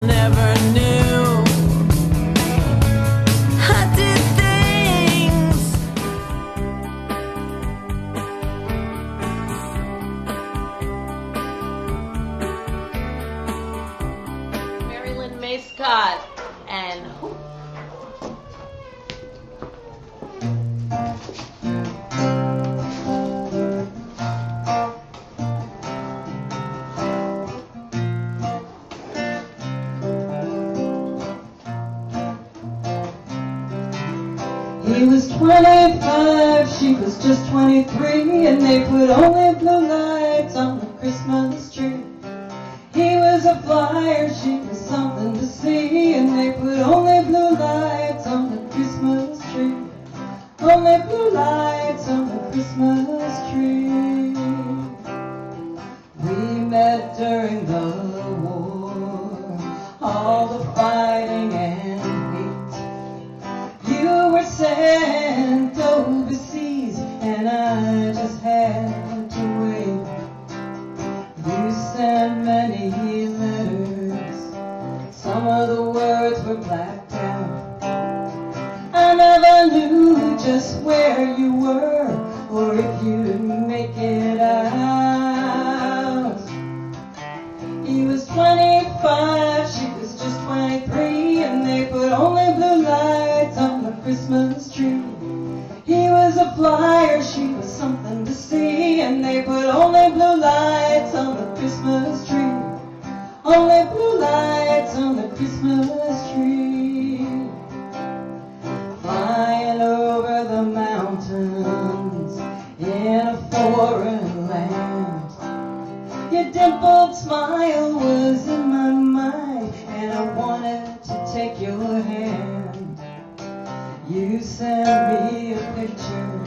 Never knew I did things. LyN MaisCoTT and who? He was 25, she was just 23, and they put only blue lights on the Christmas tree. He was a flyer, she was something to see, and they put only blue lights on the Christmas tree. Only blue lights on the Christmas tree. We met during the war, all the fighting and you were sent overseas, and I just had to wait. You sent many letters, some of the words were blacked out. I never knew just where you were, or if you'd make it out. He was 25, she was just 23, and they put only blue lights on the Christmas tree. He was a flyer, she was something to see, and they put only blue lights on the Christmas tree. Only blue lights on the Christmas tree. Flying over the mountains in a foreign land, your dimpled smile was in my mind, and I wanted to take your hand. You sent me a picture,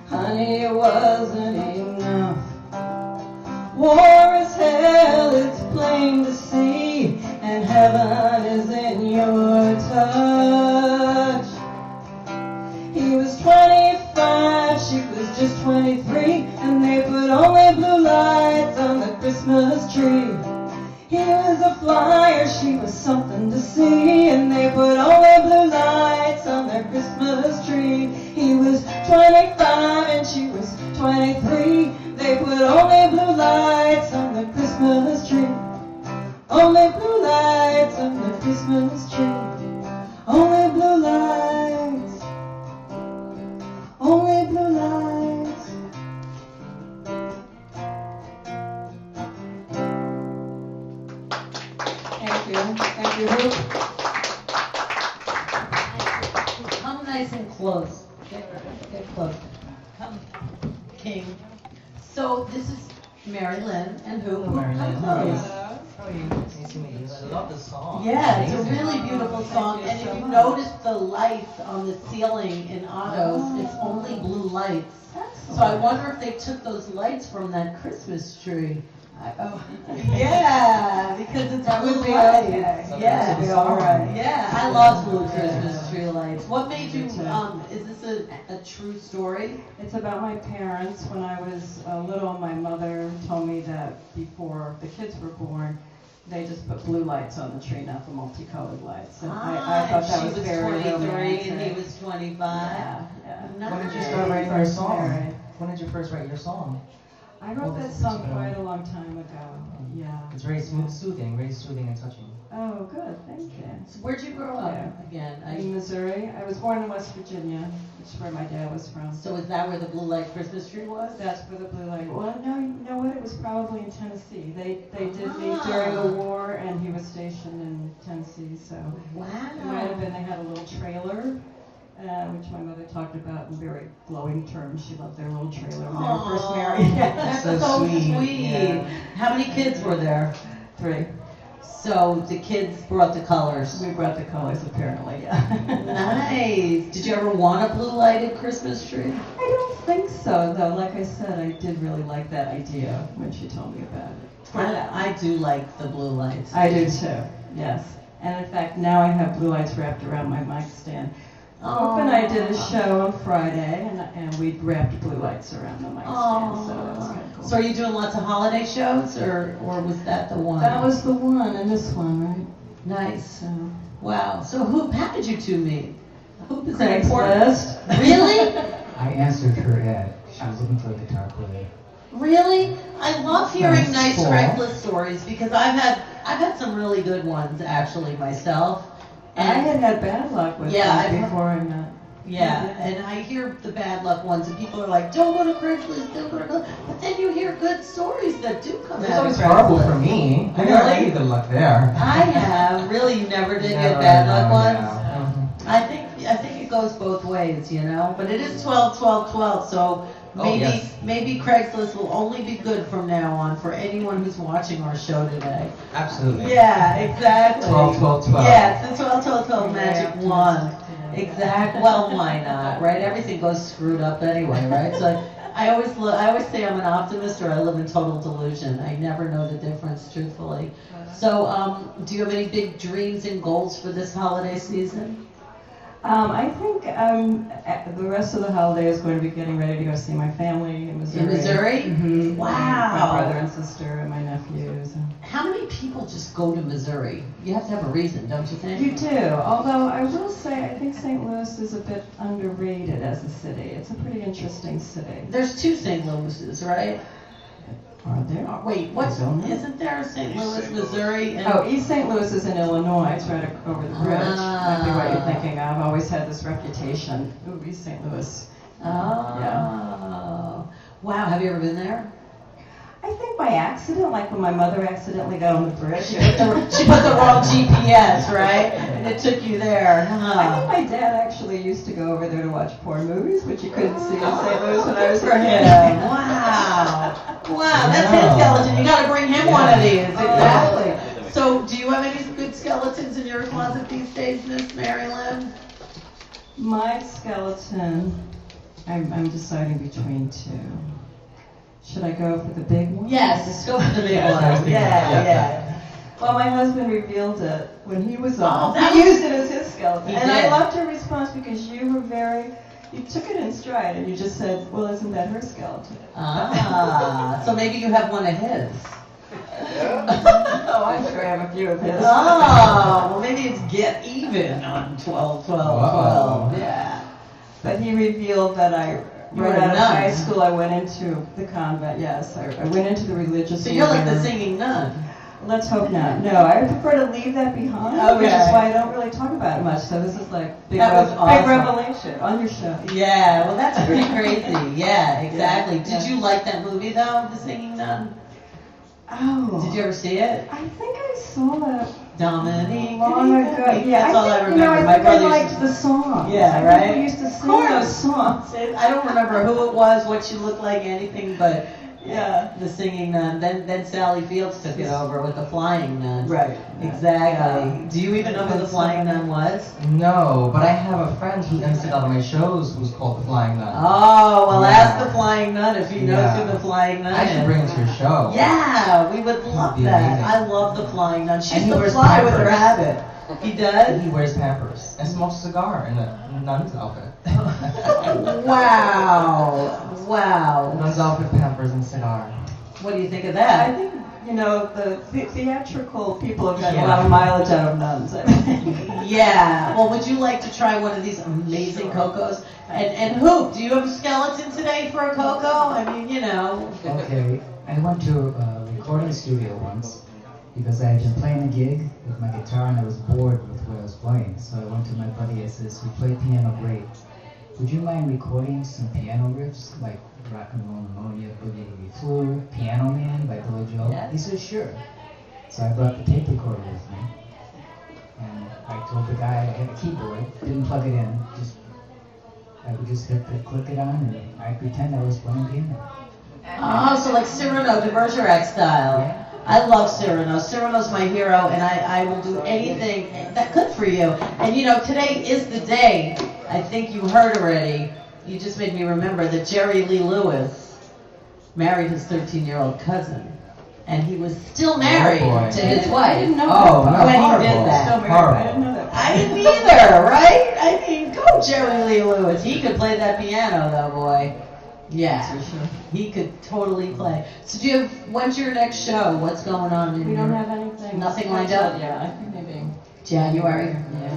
honey, it wasn't enough. War is hell, it's plain to see, and heaven is in your touch. He was 25, she was just 23, and they put only blue lights on the Christmas tree. He was a flyer, she was something to see, and they put only blue lights on their Christmas tree. He was 25 and she was 23, they put only blue lights on the Christmas tree. Only blue lights on the Christmas tree. Only blue lights. Only blue lights. Thank you. Thank you. Come nice and close. Get close. Come, King. So this is LyN and who? Come close. How are you? Nice to meet you. I love the song. Yeah, it's a really beautiful song. And if you notice the lights on the ceiling in Otto's, it's only blue lights. So I wonder if they took those lights from that Christmas tree. Yeah, because it's blue lights. Yeah, all right. Yeah, I love blue Christmas tree lights. What made you? Is this a true story? It's about my parents. When I was little, my mother told me that before the kids were born, they just put blue lights on the tree, not the multicolored lights. And I thought that was very She was 23 romantic. and he was 25. Yeah. Nice. When did you start writing your song? When did you first write your song? I wrote that song quite a long time ago. Yeah. It's very soothing and touching. Oh, good. Thank you. So where'd you grow up Yeah. again? In Missouri. I was born in West Virginia, which is where my dad was from. So is that where the blue light Christmas tree was? That's where the blue light. Well, no, you know what? It was probably in Tennessee. They did meet during the war, and he was stationed in Tennessee. So Wow. it might have been they had a little trailer, which my mother talked about in very glowing terms. She loved their little trailer when they were first married. That's So so sweet. sweet. Yeah. How many kids were there? 3. So the kids brought the colors. We brought the colors, apparently. Yeah. Nice. Did you ever want a blue lighted Christmas tree? I don't think so, though. Like I said, I did really like that idea when she told me about it. I do like the blue lights. I do too, yes. And in fact, now I have blue lights wrapped around my mic stand. Hope and I did a show on Friday, and we wrapped blue lights around the mic stand, so that was kind of cool. So are you doing lots of holiday shows, or was that the one? That was the one, and this one, right? Nice. So, Wow. So Hoop, how did you two meet? Hoop is an important. Craigslist. Really? I answered her ad. She was looking for a guitar player. Really? I love hearing That's nice cool. Craigslist stories because I've had some really good ones actually myself. I had bad luck with them before I met. Yeah, and I hear the bad luck ones, and people are like, "Don't go to Craigslist, don't go to Craigslist." But then you hear good stories that do come It's out of always horrible for Craigslist. me. I Really? never had any good luck there. I have really. You never did get bad luck ones. I think it goes both ways, you know. But it is 12, 12, 12. So maybe Craigslist will only be good from now on for anyone who's watching our show today. Absolutely. Yeah, exactly. 12, 12, 12. Yeah, it's the 12, 12, 12 magic wand. Exactly. Well, why not, right? Everything goes screwed up anyway, right? So I always say I'm an optimist or I live in total delusion. I never know the difference, truthfully. So, do you have any big dreams and goals for this holiday season? I think the rest of the holiday is going to be getting ready to go see my family in Missouri. In Missouri? Mm-hmm. Wow. My brother and sister and my nephews. How many people just go to Missouri? You have to have a reason, don't you think? You do, although I will say I think St. Louis is a bit underrated as a city. It's a pretty interesting city. There's two St. Louis's, right? Are there? Wait, isn't there a St. Louis, Missouri? And Oh, East St. Louis is in Illinois. It's right over the bridge. Might be what you're thinking of. I've always had this reputation. Ooh, East St. Louis. Oh. Yeah. Wow, have you ever been there? I think by accident, like when my mother accidentally got on the bridge. She put the wrong GPS, right? And it took you there. I think my dad actually used to go over there to watch porn movies, which you couldn't see in St. Louis when I was growing up. Wow, that's his skeleton. You got to bring him one of these. Exactly. So, do you have any good skeletons in your closet these days, Miss Mary Lynn? My skeleton, I'm deciding between two. Should I go for the big one? Yes, go for the big one. Yeah. Well, my husband revealed it when he was on. that He was- used it as his skeleton. He And did. I loved your response because you took it in stride and you just said, well, isn't that her skeleton? So maybe you have one of his. Oh, I'm sure I have a few of his. Oh, well maybe it's get even on 12, 12, 12. Yeah. But he revealed that You were right a out of nun. high school, I went into the convent, yes. I went into the religious So you're like the order. singing nun. Let's hope not. No, I prefer to leave that behind, which is Okay. why I don't really talk about it much. So this is like big, That was big awesome. revelation on your show. Yeah, well that's pretty crazy. Yeah, exactly. Yeah. Did you like that movie though, The Singing Nun? Oh. Did you ever see it? I think I saw that Dominique. long ago. Yeah, That's all I think, remember. I My think I brother liked used the songs. Yeah, I think right? we used to sing course. those songs. I don't remember who it was, what she looked like, anything, but Yeah. The Singing Nun. Then Sally Fields took it over with The Flying Nun. Right. Exactly. Yeah. Do you even know who The Flying Nun was? No, but I have a friend who emceed all of my shows who's called the Flying Nun. Oh, well Yeah. ask The Flying Nun if he knows Yeah. who The Flying Nun I is. should bring it to your show. Yeah, we would love be that. amazing. I love The Flying Nun. She's And he the wears fly with her Pampers. habit. He does? He wears Pampers and smokes a cigar in a nun's outfit. Wow. Wow. Nun's outfit, Pampers, and cigar. What do you think of I that? think, the theatrical people have gotten Yeah. a lot of mileage out of nuns. I think. Yeah. Well, would you like to try one of these amazing cocos? And Hoop, do you have a skeleton today for a cocoa? I mean, Okay, I went to a recording studio once because I had been playing a gig with my guitar and I was bored with what I was playing. So I went to my buddy and says, "You play piano great. Would you mind recording some piano riffs like Rock and Roll Pneumonia, Boogie Woogie Flu, Piano Man by Billy Joel?" Yes. He said, "Sure." So I brought the tape recorder with me and I told the guy I had a keyboard, didn't plug it in, I would just click it on and I'd pretend I was playing piano. Oh, so like Cyrano de Bergerac style. Yeah. I love Cyrano. Cyrano's my hero, and I will do anything that good for you. And today is the day. I think you heard already. You just made me remember that Jerry Lee Lewis married his 13-year-old cousin. and he was still married boy. to his I wife. didn't know Oh, that. no, when he horrible. did that. Still married. Horrible. I didn't know that. I didn't either, right? I mean, go Jerry Lee Lewis. He could play that piano, though, boy. Yeah, For sure. he could totally play. So, do you have? When's your next show? What's going on? In We don't your- have anything. Nothing lined up? Yeah, I think maybe January. Yeah.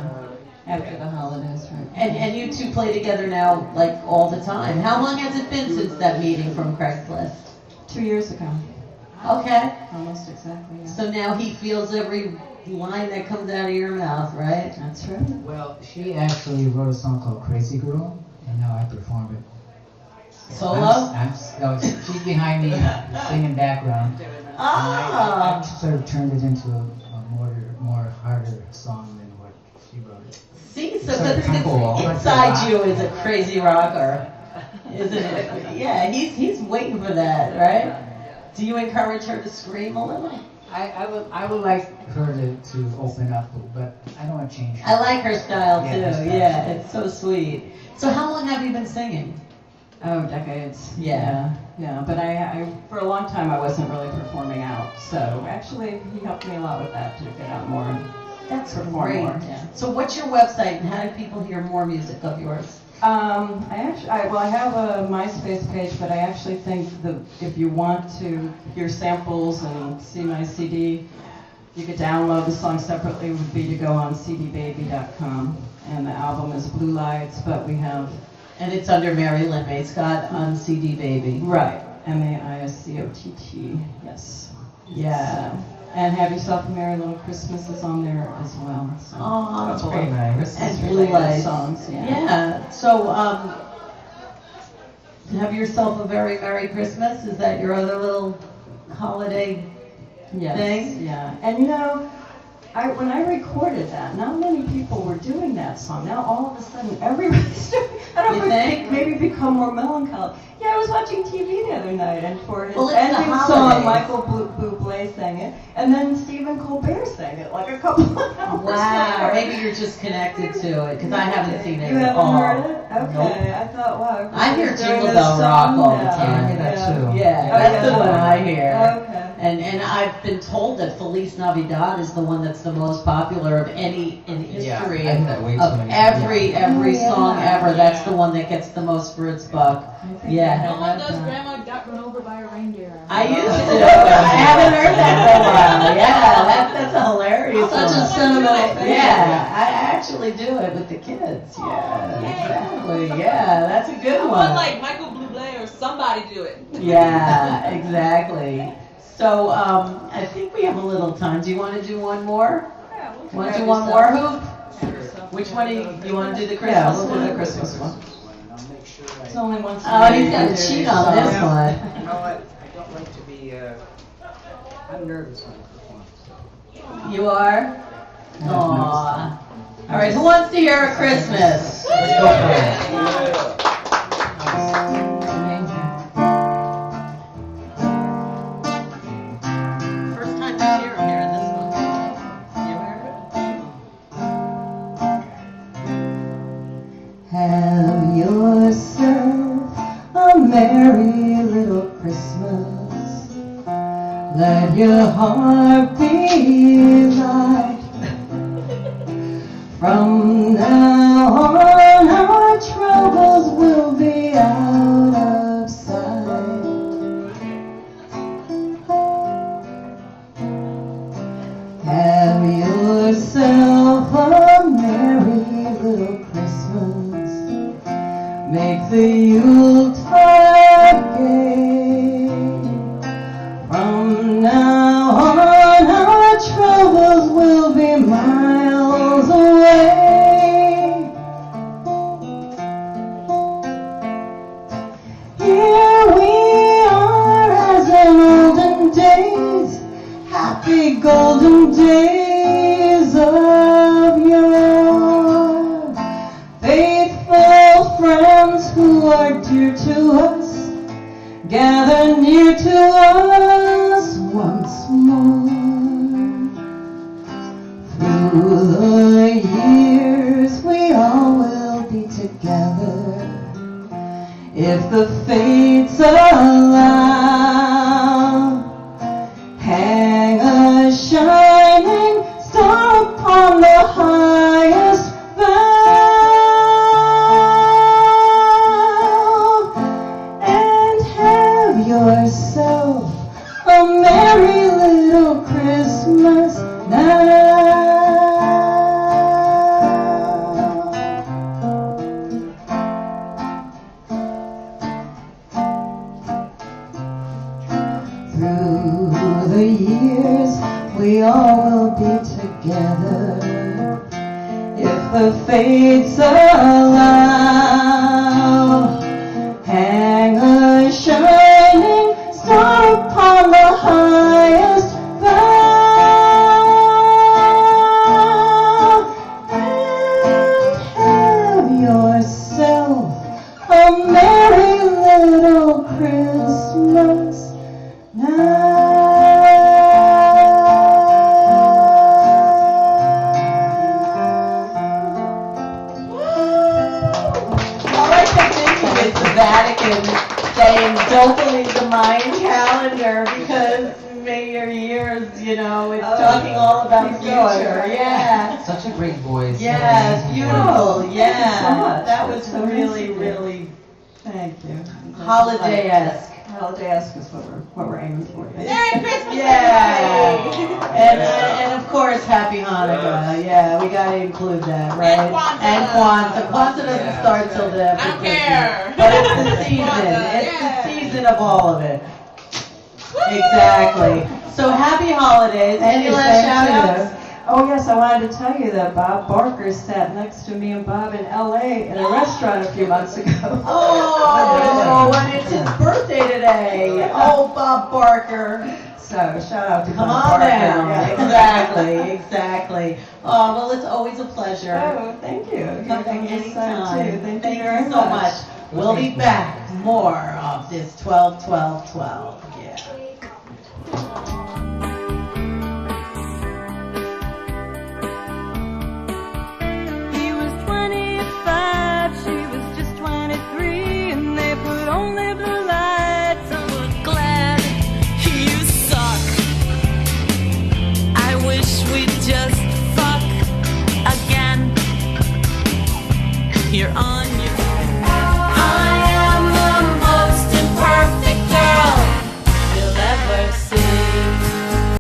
After the holidays, right? And you two play together now, like all the time. How long has it been since that meeting from Craigslist? 2 years ago. Okay. Almost exactly. Yeah. So now he feels every line that comes out of your mouth, right? That's right. Well, she actually wrote a song called Crazy Girl, and now I perform it. Solo? No, she's behind me, singing background. And I Ah. sort of turned it into a more harder song than what she wrote it. See, so It's like cool. inside you is a crazy rocker, isn't it? Yeah, he's waiting for that, right? Do you encourage her to scream a little? I would like her to open up, but I don't want to change her. I like her style Yeah, too. her style. Yeah, it's so sweet. So how long have you been singing? Oh, decades. Yeah. Yeah. But I for a long time I wasn't really performing out. So actually he helped me a lot with that to get out more and That's perform great. more. Yeah. So what's your website and how do people hear more music of yours? I have a MySpace page, but I actually think if you want to hear samples and see my CD, you could download the song separately. Would be to go on cdbaby.com, and the album is Blue Lights. But we have And it's under MaRY LyN MaisCoTT on CD Baby. right MaisCoTT. Yes. Yeah. And Have Yourself a Merry Little Christmas is on there as well. So Oh, That's couple pretty of nice. Christmas And Blue related Lights. songs. Yeah. Yeah. So, have yourself a very Merry Christmas. Is that your other little holiday Yes, thing? yeah. And when I recorded that, not many people were doing that song. Now all of a sudden everybody's doing it. I don't You know if think? it's maybe become more melancholy. Yeah, I was watching TV the other night, and for his Well, it's the ending holidays. song, Michael Bublé sang it, and then Stephen Colbert sang it like a couple of hours Wow. later. Maybe you're just connected to it because I haven't seen it You at haven't all. heard it? Okay, Nope. I thought, wow. I hear everybody's doing Jingle this Bell Rock song all the now. time. I hear that too. Yeah, Oh, that's the yeah. one I hear. Okay. And I've been told that Feliz Navidad is the one that's the most popular of any in Yeah, history I hear that way too of many every Oh, yeah. song ever. That's the one that gets the most for its buck. I think Yeah. I had No one that does down. Grandma got run over by a reindeer. I used to. I haven't heard that for a while. Yeah, that's a hilarious Such a one. sentimental thing. Yeah, I actually do it with the kids. Yeah, exactly. Yeah, that's a good I want one. like Michael Bublé or somebody to do it. Yeah, exactly. So I think we have a little time. Do you want to do one more? Yeah, we'll Want to Have do one yourself- more hoop? Which one do you want to do the Christmas Yeah, we'll do one? the Christmas one. It's only once. Oh, a he's year got you to do cheat these on songs. this one. You know what? I don't like to be, I'm nervous when I perform. You are? Aww. All right, who wants to hear a Christmas? Let's go for it. First time this year I'm hearing this one. You heard it? Have yourself a merry little Christmas. Let your heart be light. From now on, our troubles will be out of sight. Have yourself a merry little Christmas. Make the Yuletide gay. From now on, our troubles will be miles away. Here we are as in olden days, happy golden days of yore. Faithful friends who are dear to us, gather near to us once more. Through the years we all will be together, if the fates allow. together. If the fates allow, hang a shining star upon the highest bough, and have yourself a merry little Christmas now. Vatican saying, don't believe the Mayan calendar because may your years, you know, it's talking all about the future. Yeah. Such a great voice. Yeah, Amazing beautiful. voice. Yeah. Thank you so much. That was That's so really, nice of you. really Thank you. holiday-esque. Holiday-esque is what we're aiming for. Merry Christmas, Yeah. And of course, Happy Hanukkah. Yeah, we got to include that, right? And Kwanzaa. And Kwanzaa. Kwanzaa doesn't Yeah. start till the I don't care. But it's the season. Kwanzaa, It's the yeah. season of all of it. Exactly. So happy holidays. Any last shout outs? Oh yes, I wanted to tell you that Bob Barker sat next to me and Bob in LA in a restaurant a few months ago. Oh, and it's his birthday today. Oh, Bob Barker. So shout out to Come Bob on Barker. down. Yeah. Exactly, exactly. Oh, well, it's always a pleasure. Oh, thank you. Come Thank you anytime. Thank Thank you very so much. We'll be back. More of this 12-12-12. Yeah. He was 25, she was just 23, and they put only blue lights on. We're glad you suck. I wish we'd just fuck again. You're on